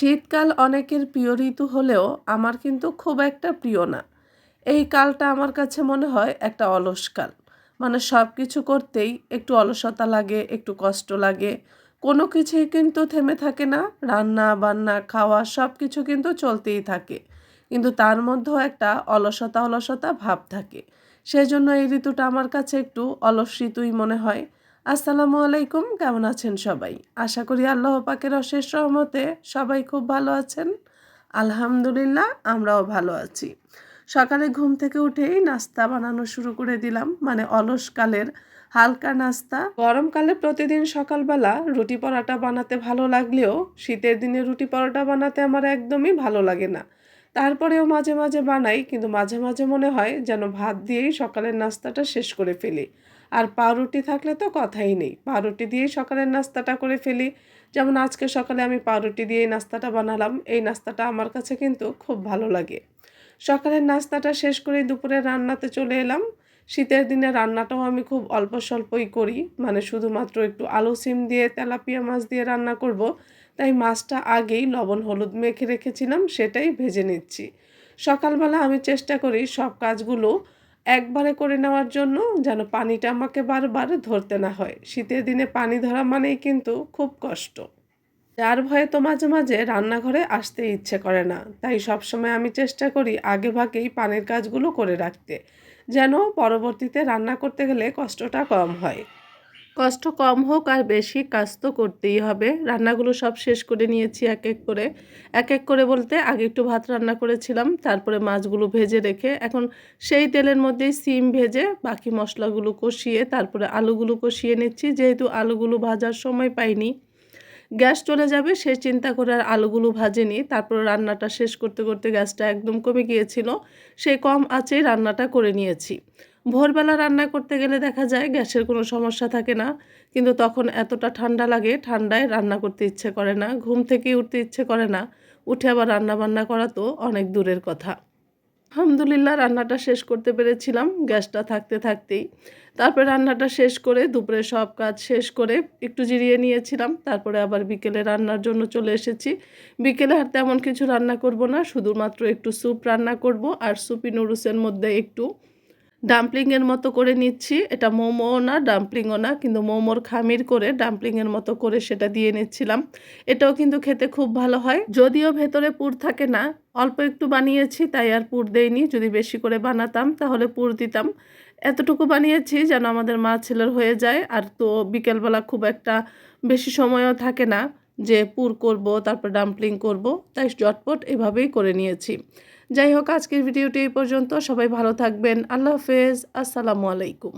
শীতকাল অনেকের প্রিয় ঋতু হলেও আমার কিন্তু খুব একটা প্রিয় না। এই কালটা আমার কাছে মনে হয় একটা অলস কাল। মানে সব কিছু করতেই একটু অলসতা লাগে, একটু কষ্ট লাগে। কোনো কিছুই কিন্তু থেমে থাকে না। রান্না, বান্না, খাওয়া সব কিছু কিন্তু চলতেই থাকে। কিন্তু তার মধ্যেও একটা অলসতা ভাব থাকে। সেজন্য এই ঋতুটা আমার কাছে একটু অলস ঋতুই মনে হয়। আসসালামু আলাইকুম, কেমন আছেন সবাই? আশা করি আল্লাহ পাকের অশেষ রহমতে সবাই খুব ভালো আছেন। আলহামদুলিল্লাহ, আমরাও ভালো আছি। সকালে ঘুম থেকে উঠেই নাস্তা বানানো শুরু করে দিলাম, মানে অলসকালের হালকা নাস্তা। গরমকালে প্রতিদিন সকালবেলা রুটি পরোটা বানাতে ভালো লাগলেও শীতের দিনে রুটি পরোটা বানাতে আমার একদমই ভালো লাগে না। তারপরেও মাঝে মাঝে বানাই, কিন্তু মাঝে মাঝে মনে হয় যেন ভাত দিয়েই সকালের নাস্তাটা শেষ করে ফেলি। আর পাউরুটি থাকলে তো কথাই নেই, পাউরুটি দিয়েই সকালের নাস্তাটা করে ফেলি। যেমন আজকে সকালে আমি পাউরুটি দিয়েই নাস্তাটা বানালাম। এই নাস্তাটা আমার কাছে কিন্তু খুব ভালো লাগে। সকালের নাস্তাটা শেষ করে দুপুরে রান্নাতে চলে এলাম। শীতের দিনে রান্নাটাও আমি খুব অল্প স্বল্পই করি, মানে শুধুমাত্র একটু আলু সিম দিয়ে তেলাপিয়া মাছ দিয়ে রান্না করব। তাই মাছটা আগেই লবণ হলুদ মেখে রেখেছিলাম, সেটাই ভেজে নিচ্ছি। সকালবেলা আমি চেষ্টা করি সব কাজগুলো একবারে করে নেওয়ার জন্য, যেন পানিটা আমাকে বারবার ধরতে না হয়। শীতের দিনে পানি ধরা মানেই কিন্তু খুব কষ্ট। যার ভয়ে তো মাঝে মাঝে রান্নাঘরে আসতে ইচ্ছে করে না। তাই সবসময় আমি চেষ্টা করি আগেভাগেই পানির কাজগুলো করে রাখতে, যেন পরবর্তীতে রান্না করতে গেলে কষ্টটা কম হয়। কষ্ট কম হোক আর বেশি, কাজ তো করতেই হবে। রান্নাগুলো সব শেষ করে নিয়েছি এক এক করে। এক এক করে বলতে আগে একটু ভাত রান্না করেছিলাম, তারপরে মাছগুলো ভেজে রেখে এখন সেই তেলের মধ্যেই সিম ভেজে বাকি মশলাগুলো কষিয়ে তারপরে আলুগুলো কষিয়ে নিচ্ছি। যেহেতু আলুগুলো ভাজার সময় পাইনি, গ্যাস চলে যাবে সে চিন্তা করে আর আলুগুলো ভাজেনি। তারপর রান্নাটা শেষ করতে করতে গ্যাসটা একদম কমে গিয়েছিল, সেই কম আঁচেই রান্নাটা করে নিয়েছি। ভোরবেলা রান্না করতে গেলে দেখা যায় গ্যাসের কোনো সমস্যা থাকে না, কিন্তু তখন এতটা ঠান্ডা লাগে, ঠান্ডায় রান্না করতে ইচ্ছে করে না, ঘুম থেকেই উঠতে ইচ্ছে করে না। উঠে আবার রান্না বান্না করা তো অনেক দূরের কথা। আলহামদুলিল্লাহ রান্নাটা শেষ করতে পেরেছিলাম গ্যাসটা থাকতে থাকতেই। তারপরে রান্নাটা শেষ করে দুপুরে সব কাজ শেষ করে একটু জিরিয়ে নিয়েছিলাম। তারপরে আবার বিকেলে রান্নার জন্য চলে এসেছি। বিকেলে আর তেমন কিছু রান্না করব না, শুধুমাত্র একটু স্যুপ রান্না করব। আর সুপি নুডলসের মধ্যে একটু ডাম্পলিংয়ের মতো করে নিচ্ছি। এটা মোমো না, ডাম্পলিংও না, কিন্তু মোমোর খামির করে ডাম্পলিংয়ের মতো করে সেটা দিয়ে নিচ্ছিলাম। এটাও কিন্তু খেতে খুব ভালো হয়, যদিও ভেতরে পুর থাকে না। অল্প একটু বানিয়েছি তাই আর পুর দেইনি, যদি বেশি করে বানাতাম তাহলে পুর দিতাম। এতটুকু বানিয়েছি যেন আমাদের মা ছেলের হয়ে যায়। আর তো বিকেলবেলা খুব একটা বেশি সময়ও থাকে না যে পুর করব তারপর ডাম্পলিং করব, তাই ঝটপট এভাবেই করে নিয়েছি। যাই হোক, আজকের ভিডিওটি এই পর্যন্ত। সবাই ভালো থাকবেন। আল্লাহ হাফেজ। আসসালামু আলাইকুম।